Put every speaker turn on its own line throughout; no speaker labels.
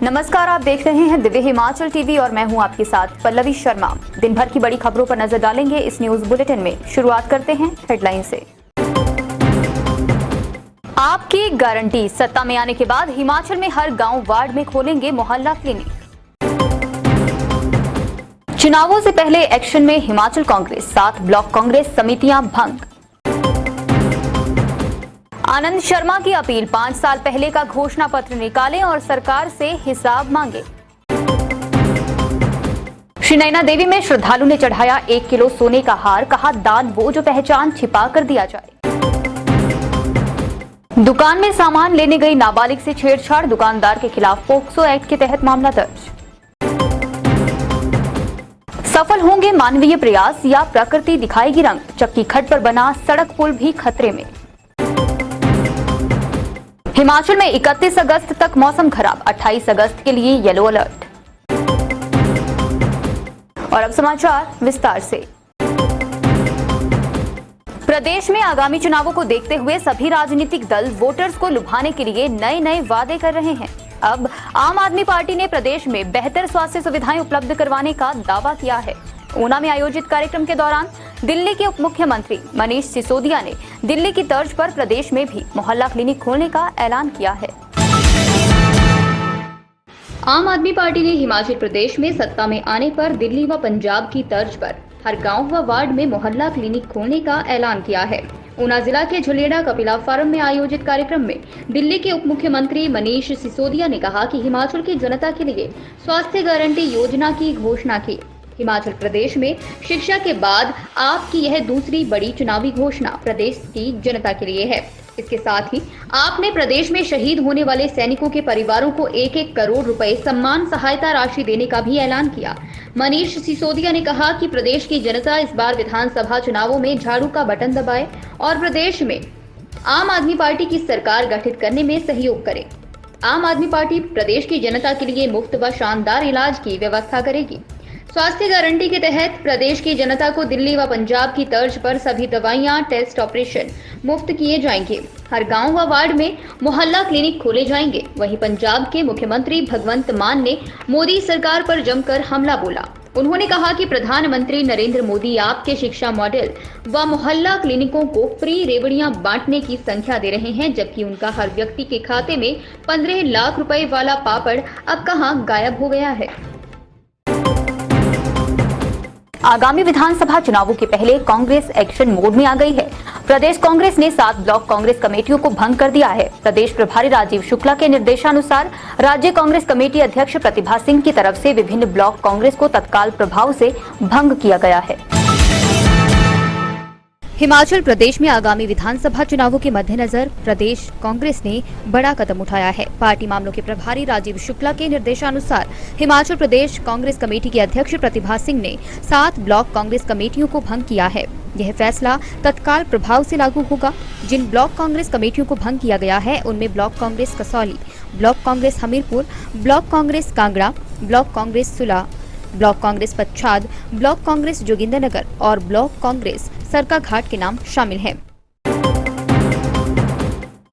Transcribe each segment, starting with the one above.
नमस्कार, आप देख रहे हैं दिव्य हिमाचल टीवी और मैं हूं आपके साथ पल्लवी शर्मा। दिन भर की बड़ी खबरों पर नजर डालेंगे इस न्यूज बुलेटिन में। शुरुआत करते हैं हेडलाइन से। आपकी गारंटी, सत्ता में आने के बाद हिमाचल में हर गांव वार्ड में खोलेंगे मोहल्ला क्लिनिक। चुनावों से पहले एक्शन में हिमाचल कांग्रेस, 7 ब्लॉक कांग्रेस समितियां भंग। आनंद शर्मा की अपील, 5 साल पहले का घोषणा पत्र निकालें और सरकार से हिसाब मांगे। श्री नैना देवी में श्रद्धालु ने चढ़ाया 1 किलो सोने का हार, कहा दान वो जो पहचान छिपा कर दिया जाए। दुकान में सामान लेने गई नाबालिग से छेड़छाड़, दुकानदार के खिलाफ पोक्सो एक्ट के तहत मामला दर्ज। सफल होंगे मानवीय प्रयास या प्रकृति दिखाएगी रंग, चक्की खड्ड पर बना सड़क पुल भी खतरे में। हिमाचल में 31 अगस्त तक मौसम खराब, 28 अगस्त के लिए येलो अलर्ट। और अब समाचार विस्तार से। प्रदेश में आगामी चुनावों को देखते हुए सभी राजनीतिक दल वोटर्स को लुभाने के लिए नए नए वादे कर रहे हैं। अब आम आदमी पार्टी ने प्रदेश में बेहतर स्वास्थ्य सुविधाएं उपलब्ध करवाने का दावा किया है। ऊना में आयोजित कार्यक्रम के दौरान दिल्ली के उप मुख्यमंत्री मनीष सिसोदिया ने दिल्ली की तर्ज पर प्रदेश में भी मोहल्ला क्लिनिक खोलने का ऐलान किया है। आम आदमी पार्टी ने हिमाचल प्रदेश में सत्ता में आने पर दिल्ली व पंजाब की तर्ज पर हर गांव व वार्ड में मोहल्ला क्लिनिक खोलने का ऐलान किया है। ऊना जिला के झुलेड़ा कपिला फार्म में आयोजित कार्यक्रम में दिल्ली के उप मुख्यमंत्री मनीष सिसोदिया ने कहा कि हिमाचल की जनता के लिए स्वास्थ्य गारंटी योजना की घोषणा की। हिमाचल प्रदेश में शिक्षा के बाद आपकी यह दूसरी बड़ी चुनावी घोषणा प्रदेश की जनता के लिए है। इसके साथ ही आपने प्रदेश में शहीद होने वाले सैनिकों के परिवारों को 1-1 करोड़ रुपए सम्मान सहायता राशि देने का भी ऐलान किया। मनीष सिसोदिया ने कहा कि प्रदेश की जनता इस बार विधानसभा चुनावों में झाड़ू का बटन दबाए और प्रदेश में आम आदमी पार्टी की सरकार गठित करने में सहयोग करे। आम आदमी पार्टी प्रदेश की जनता के लिए मुफ्त व शानदार इलाज की व्यवस्था करेगी। स्वास्थ्य गारंटी के तहत प्रदेश की जनता को दिल्ली व पंजाब की तर्ज पर सभी दवाइयां, टेस्ट, ऑपरेशन मुफ्त किए जाएंगे। हर गांव व वार्ड में मोहल्ला क्लिनिक खोले जाएंगे। वहीं पंजाब के मुख्यमंत्री भगवंत मान ने मोदी सरकार पर जमकर हमला बोला। उन्होंने कहा कि प्रधानमंत्री नरेंद्र मोदी आपके शिक्षा मॉडल व मोहल्ला क्लिनिकों को फ्री रेवड़ियां बांटने की संख्या दे रहे हैं, जबकि उनका हर व्यक्ति के खाते में 15 लाख रुपए वाला पापड़ अब कहां गायब हो गया है। आगामी विधानसभा चुनावों के पहले कांग्रेस एक्शन मोड में आ गई है। प्रदेश कांग्रेस ने 7 ब्लॉक कांग्रेस कमेटियों को भंग कर दिया है। प्रदेश प्रभारी राजीव शुक्ला के निर्देशानुसार राज्य कांग्रेस कमेटी अध्यक्ष प्रतिभा सिंह की तरफ से विभिन्न ब्लॉक कांग्रेस को तत्काल प्रभाव से भंग किया गया है। हिमाचल प्रदेश में आगामी विधानसभा चुनावों के मद्देनजर प्रदेश कांग्रेस ने बड़ा कदम उठाया है। पार्टी मामलों के प्रभारी राजीव शुक्ला के निर्देशानुसार हिमाचल प्रदेश कांग्रेस कमेटी के अध्यक्ष प्रतिभा सिंह ने 7 ब्लॉक कांग्रेस कमेटियों को भंग किया है। यह फैसला तत्काल प्रभाव से लागू होगा। जिन ब्लॉक कांग्रेस कमेटियों को भंग किया गया है उनमें block Congress Kasauli, block Congress Hamirpur, block Congress Kangra, block Congress सुला, ब्लॉक कांग्रेस पच्छाद, ब्लॉक कांग्रेस जोगिंद्रनगर और ब्लॉक कांग्रेस सरकाघाट के नाम शामिल हैं।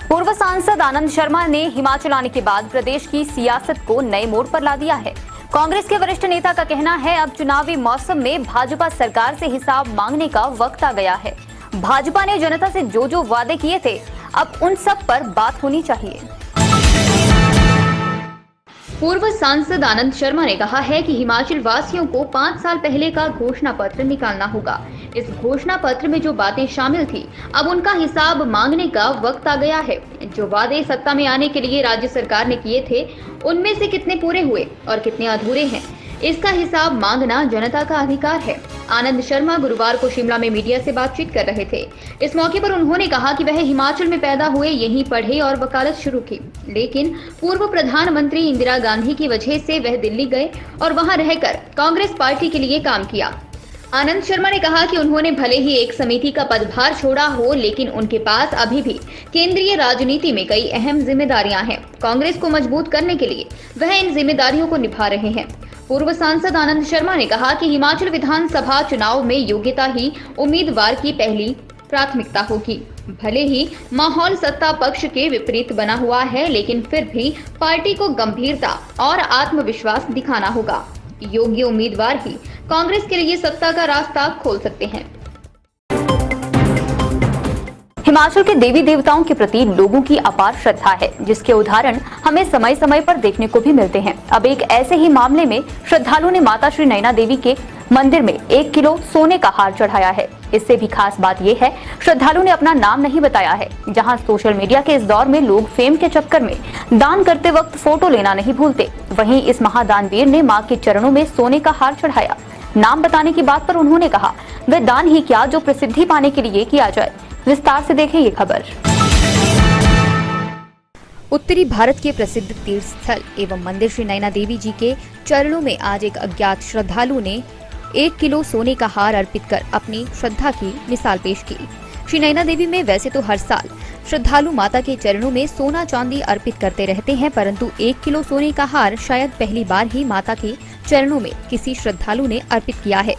पूर्व सांसद आनंद शर्मा ने हिमाचल आने के बाद प्रदेश की सियासत को नए मोड़ पर ला दिया है। कांग्रेस के वरिष्ठ नेता का कहना है अब चुनावी मौसम में भाजपा सरकार से हिसाब मांगने का वक्त आ गया है। भाजपा ने जनता से जो जो वादे किए थे अब उन सब पर बात होनी चाहिए। पूर्व सांसद आनंद शर्मा ने कहा है कि हिमाचल वासियों को 5 साल पहले का घोषणा पत्र निकालना होगा। इस घोषणा पत्र में जो बातें शामिल थी अब उनका हिसाब मांगने का वक्त आ गया है। जो वादे सत्ता में आने के लिए राज्य सरकार ने किए थे उनमें से कितने पूरे हुए और कितने अधूरे हैं, इसका हिसाब मांगना जनता का अधिकार है। आनंद शर्मा गुरुवार को शिमला में मीडिया से बातचीत कर रहे थे। इस मौके पर उन्होंने कहा कि वह हिमाचल में पैदा हुए, यहीं पढ़े और वकालत शुरू की, लेकिन पूर्व प्रधानमंत्री इंदिरा गांधी की वजह से वह दिल्ली गए और वहां रहकर कांग्रेस पार्टी के लिए काम किया। आनंद शर्मा ने कहा कि उन्होंने भले ही एक समिति का पदभार छोड़ा हो, लेकिन उनके पास अभी भी केंद्रीय राजनीति में कई अहम जिम्मेदारियां हैं। कांग्रेस को मजबूत करने के लिए वह इन जिम्मेदारियों को निभा रहे हैं। पूर्व सांसद आनंद शर्मा ने कहा कि हिमाचल विधानसभा चुनाव में योग्यता ही उम्मीदवार की पहली प्राथमिकता होगी। भले ही माहौल सत्ता पक्ष के विपरीत बना हुआ है, लेकिन फिर भी पार्टी को गंभीरता और आत्मविश्वास दिखाना होगा। योग्य उम्मीदवार ही कांग्रेस के लिए सत्ता का रास्ता खोल सकते हैं। हिमाचल के देवी देवताओं के प्रति लोगों की अपार श्रद्धा है, जिसके उदाहरण हमें समय समय पर देखने को भी मिलते हैं। अब एक ऐसे ही मामले में श्रद्धालुओं ने माता श्री नैना देवी के मंदिर में 1 किलो सोने का हार चढ़ाया है। इससे भी खास बात यह है, श्रद्धालुओं ने अपना नाम नहीं बताया है। जहां सोशल मीडिया के इस दौर में लोग फेम के चक्कर में दान करते वक्त फोटो लेना नहीं भूलते, वहीं इस महादानवीर ने मां के चरणों में सोने का हार चढ़ाया। नाम बताने की बात पर उन्होंने कहा, वह दान ही क्या जो प्रसिद्धि पाने के लिए किया जाए। विस्तार से देखें ये खबर। उत्तरी भारत के प्रसिद्ध तीर्थ स्थल एवं मंदिर श्री नैना देवी जी के चरणों में आज एक अज्ञात श्रद्धालु ने 1 किलो सोने का हार अर्पित कर अपनी श्रद्धा की मिसाल पेश की। श्री नैना देवी में वैसे तो हर साल श्रद्धालु माता के चरणों में सोना चांदी अर्पित करते रहते हैं, परंतु 1 किलो सोने का हार शायद पहली बार ही माता के चरणों में किसी श्रद्धालु ने अर्पित किया है।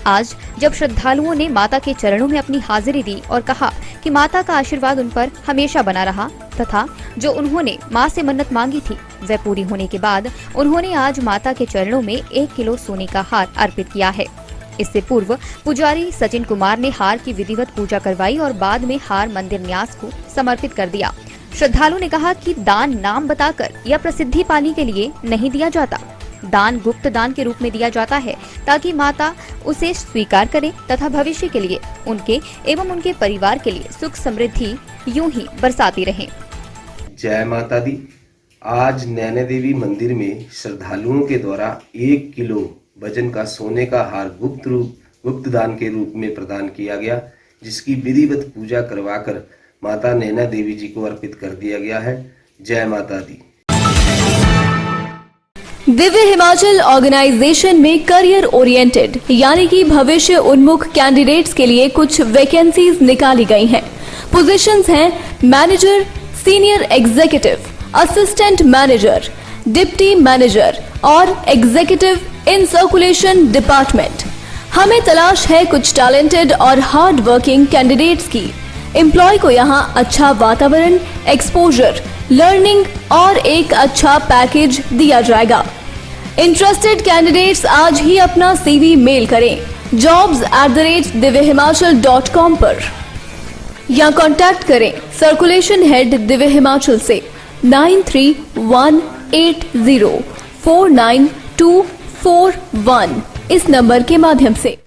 आज जब श्रद्धालुओं ने माता के चरणों में अपनी हाजिरी दी और कहा कि माता का आशीर्वाद उन पर हमेशा बना रहा तथा जो उन्होंने मां से मन्नत मांगी थी वह पूरी होने के बाद उन्होंने आज माता के चरणों में 1 किलो सोने का हार अर्पित किया है। इससे पूर्व पुजारी सचिन कुमार ने हार की विधिवत पूजा करवाई और बाद में हार मंदिर न्यास को समर्पित कर दिया। श्रद्धालु ने कहा कि दान नाम बताकर या प्रसिद्धि पाने के लिए नहीं दिया जाता, दान गुप्त दान के रूप में दिया जाता है ताकि माता उसे स्वीकार करे तथा भविष्य के लिए उनके एवं उनके परिवार के लिए सुख समृद्धि यूं ही बरसाती रहे।
जय माता दी। आज नैना देवी मंदिर में श्रद्धालुओं के द्वारा 1 किलो वजन का सोने का हार गुप्त दान के रूप में प्रदान किया गया, जिसकी विधिवत पूजा करवाकर माता नैना देवी जी को अर्पित कर दिया गया है। जय माता दी।
दिव्य हिमाचल ऑर्गेनाइजेशन में करियर ओरिएंटेड यानी कि भविष्य उन्मुख कैंडिडेट्स के लिए कुछ वैकेंसीज निकाली गई हैं। पोजीशंस हैं manager, senior executive, assistant manager, deputy manager और एग्जीक्यूटिव इन सर्कुलेशन डिपार्टमेंट। हमें तलाश है कुछ टैलेंटेड और हार्ड वर्किंग कैंडिडेट्स की। एम्प्लॉय को यहाँ अच्छा वातावरण, एक्सपोजर, लर्निंग और एक अच्छा पैकेज दिया जाएगा। इंटरेस्टेड कैंडिडेट्स आज ही अपना CV मेल करें jobs@divyahimachal.com पर या कांटेक्ट करें सर्कुलेशन हेड दिव्य हिमाचल से 9318049241 इस नंबर के माध्यम से।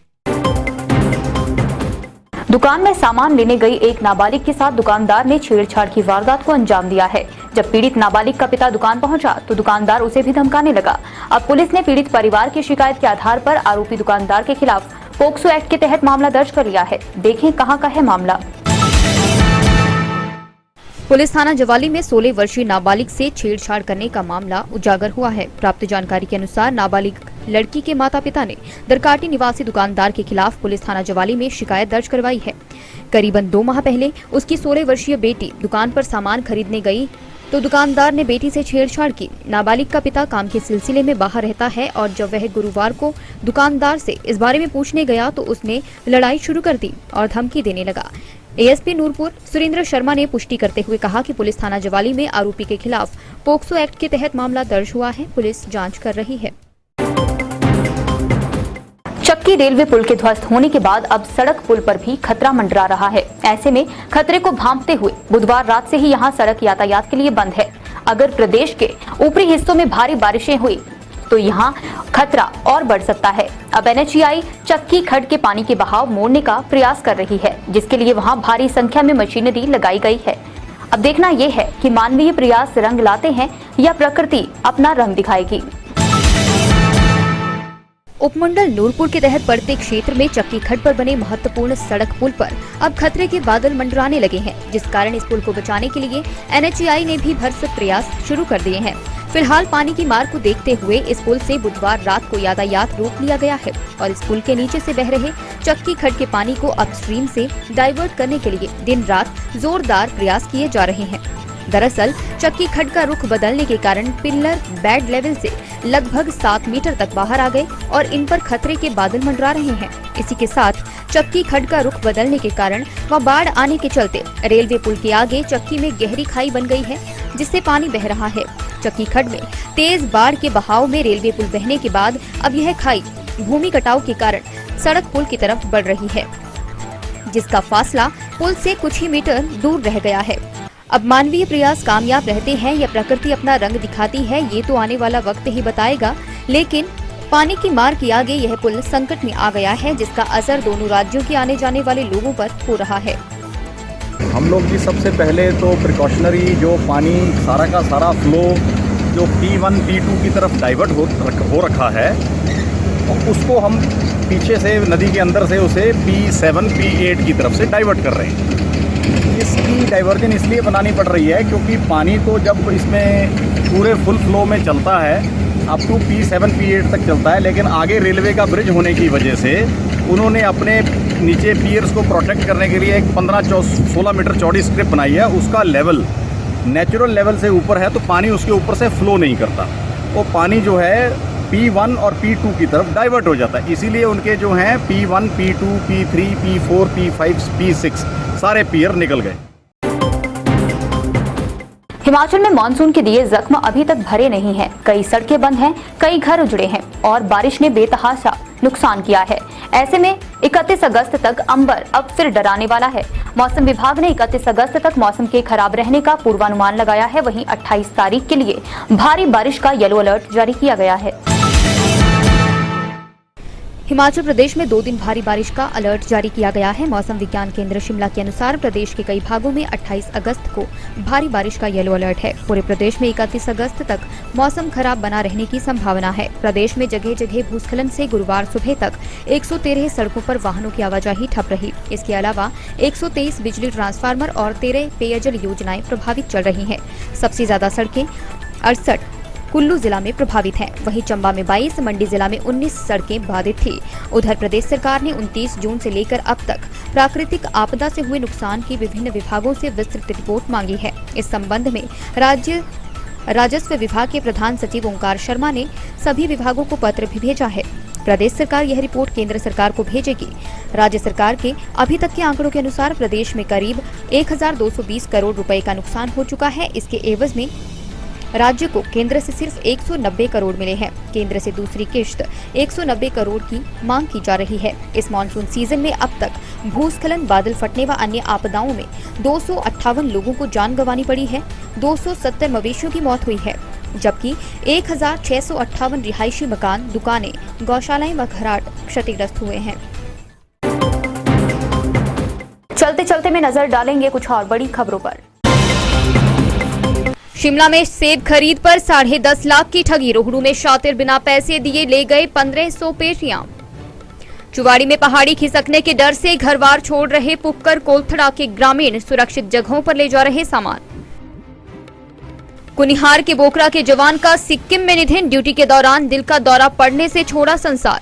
दुकान में सामान लेने गई एक नाबालिग के साथ दुकानदार ने छेड़छाड़ की वारदात को अंजाम दिया है। जब पीड़ित नाबालिग का पिता दुकान पहुंचा तो दुकानदार उसे भी धमकाने लगा। अब पुलिस ने पीड़ित परिवार की शिकायत के आधार पर आरोपी दुकानदार के खिलाफ पोक्सो एक्ट के तहत मामला दर्ज कर लिया है। देखें कहां का है मामला। पुलिस थाना जवाली में 16 वर्षीय नाबालिग से छेड़छाड़ करने का मामला उजागर हुआ है। प्राप्त जानकारी के अनुसार नाबालिग लड़की के माता पिता ने दरकाटी निवासी दुकानदार के खिलाफ पुलिस थाना जवाली में शिकायत दर्ज करवाई है। करीबन 2 माह पहले उसकी 16 वर्षीय बेटी दुकान पर सामान खरीदने गई तो दुकानदार ने बेटी से छेड़छाड़ की। नाबालिग का पिता काम के सिलसिले में बाहर रहता है और जब वह गुरुवार को दुकानदार से इस बारे में पूछने गया तो उसने लड़ाई शुरू कर दी और धमकी देने लगा। ASP नूरपुर सुरेंद्र शर्मा ने पुष्टि करते हुए कहा कि पुलिस थाना जवाली में आरोपी के खिलाफ पोक्सो एक्ट के तहत मामला दर्ज हुआ है। पुलिस जांच कर रही है। चक्की रेलवे पुल के ध्वस्त होने के बाद अब सड़क पुल पर भी खतरा मंडरा रहा है। ऐसे में खतरे को भांपते हुए बुधवार रात से ही यहां सड़क यातायात के लिए बंद है। अगर प्रदेश के ऊपरी हिस्सों में भारी बारिशें हुई तो यहाँ खतरा और बढ़ सकता है। अब NHAI चक्की खड्ड के पानी के बहाव मोड़ने का प्रयास कर रही है, जिसके लिए वहाँ भारी संख्या में मशीनरी लगाई गई है। अब देखना यह है कि मानवीय प्रयास रंग लाते हैं या प्रकृति अपना रंग दिखाएगी। उपमंडल नूरपुर के तहत पड़ते क्षेत्र में चक्की खड्ड पर बने महत्वपूर्ण सड़क पुल पर अब खतरे के बादल मंडराने लगे हैं, जिस कारण इस पुल को बचाने के लिए NHAI ने भी भरसक प्रयास शुरू कर दिए हैं। फिलहाल पानी की मार को देखते हुए इस पुल से बुधवार रात को यातायात रोक लिया गया है और इस पुल के नीचे से बह रहे चक्की खड्ड के पानी को अपस्ट्रीम से डाइवर्ट करने के लिए दिन रात जोरदार प्रयास किए जा रहे हैं। दरअसल चक्की खड्ड का रुख बदलने के कारण पिलर बेड लेवल से लगभग 7 मीटर तक बाहर आ गए और इन पर खतरे के बादल मंडरा रहे हैं। इसी के साथ चक्की खड्ड का रुख बदलने के कारण व बाढ़ आने के चलते रेलवे पुल के आगे चक्की में गहरी खाई बन गई है, जिससे पानी बह रहा है। चक्की खड्ड में तेज बाढ़ के बहाव में रेलवे पुल बहने के बाद अब यह खाई भूमि कटाव के कारण सड़क पुल की तरफ बढ़ रही है, जिसका फासला पुल से कुछ ही मीटर दूर रह गया है। अब मानवीय प्रयास कामयाब रहते हैं या प्रकृति अपना रंग दिखाती है, ये तो आने वाला वक्त ही बताएगा। लेकिन पानी की मार के आगे यह पुल संकट में आ गया है, जिसका असर दोनों राज्यों के आने जाने वाले लोगों पर हो रहा है।
हम लोग भी सबसे पहले तो प्रिकॉशनरी जो पानी सारा का सारा फ्लो जो P1 P2 की तरफ डाइवर्ट हो रखा है, और उसको हम पीछे से नदी के अंदर से उसे P7 P8 की तरफ से डाइवर्ट कर रहे हैं। इसकी डाइवर्जन इसलिए बनानी पड़ रही है क्योंकि पानी तो जब इसमें पूरे फुल फ्लो में चलता है अप टू P7 P8 तक चलता है, लेकिन आगे रेलवे का ब्रिज होने की वजह से उन्होंने अपने नीचे पियर्स को प्रोटेक्ट करने के लिए एक 15-16 मीटर चौड़ी स्ट्रिप बनाई है। उसका लेवल नेचुरल लेवल से ऊपर है, तो पानी उसके ऊपर से फ्लो नहीं करता। वो पानी जो है P1 और P2 की तरफ डाइवर्ट हो जाता है। इसीलिए उनके जो हैं P1 P2 P3 P4 P5 P6 सारे पियर निकल गए।
हिमाचल में मानसून के दिए जख्म अभी तक भरे नहीं हैं। कई सड़कें बंद हैं, कई घर उजड़े हैं और बारिश ने बेतहाशा नुकसान किया है। ऐसे में 31 अगस्त तक अंबर अब फिर डराने वाला है। मौसम विभाग ने 31 अगस्त तक मौसम के खराब रहने का पूर्वानुमान लगाया है। वहीं 28 तारीख के लिए भारी बारिश का येलो अलर्ट जारी किया गया है। हिमाचल प्रदेश में 2 दिन भारी बारिश का अलर्ट जारी किया गया है। मौसम विज्ञान केंद्र शिमला के अनुसार प्रदेश के कई भागों में 28 अगस्त को भारी बारिश का येलो अलर्ट है। पूरे प्रदेश में 31 अगस्त तक मौसम खराब बना रहने की संभावना है। प्रदेश में जगह जगह भूस्खलन से गुरुवार सुबह तक 113 सड़कों पर वाहनों की आवाजाही ठप रही। इसके अलावा 123 बिजली ट्रांसफार्मर और 13 पेयजल योजनाएं प्रभावित चल रही हैं। सबसे ज्यादा सड़कें 68 कुल्लू जिला में प्रभावित हैं। वहीं चंबा में 22, मंडी जिला में 19 सड़कें बाधित थी। उधर प्रदेश सरकार ने 29 जून से लेकर अब तक प्राकृतिक आपदा से हुए नुकसान की विभिन्न विभागों से विस्तृत रिपोर्ट मांगी है। इस संबंध में राजस्व विभाग के प्रधान सचिव ओंकार शर्मा ने सभी विभागों को पत्र भी भेजा है। प्रदेश सरकार यह रिपोर्ट केंद्र सरकार को भेजेगी। राज्य सरकार के अभी तक के आंकड़ों के अनुसार प्रदेश में करीब 1220 करोड़ रुपए का नुकसान हो चुका है। इसके एवज में राज्य को केंद्र से सिर्फ 190 करोड़ मिले हैं। केंद्र से दूसरी किश्त 190 करोड़ की मांग की जा रही है। इस मानसून सीजन में अब तक भूस्खलन, बादल फटने व अन्य आपदाओं में 258 लोगों को जान गंवानी पड़ी है। 270 मवेशियों की मौत हुई है, जबकि 1658 रिहायशी मकान, दुकानें, गौशालाएं व घराट क्षतिग्रस्त हुए हैं। चलते चलते में नजर डालेंगे कुछ और बड़ी खबरों पर। शिमला में सेब खरीद पर 10.5 लाख की ठगी। रोहड़ू में शातिर बिना पैसे दिए ले गए 1500 पेटियां। चुवाड़ी में पहाड़ी खिसकने के डर से घरवार छोड़ रहे पुक्कर कोलथड़ा के ग्रामीण सुरक्षित जगहों पर ले जा रहे सामान। कुनिहार के बोकरा के जवान का सिक्किम में निधन। ड्यूटी के दौरान दिल का दौरा पड़ने से छोड़ा संसार।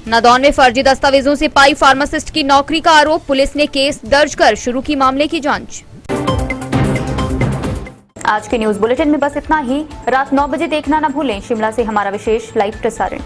नादौन में फर्जी दस्तावेजों से पाई फार्मासिस्ट की नौकरी का आरोप। पुलिस ने केस दर्ज कर शुरू की मामले की जांच। आज के न्यूज बुलेटिन में बस इतना ही। रात 9 बजे देखना न भूलें शिमला से हमारा विशेष लाइव प्रसारण।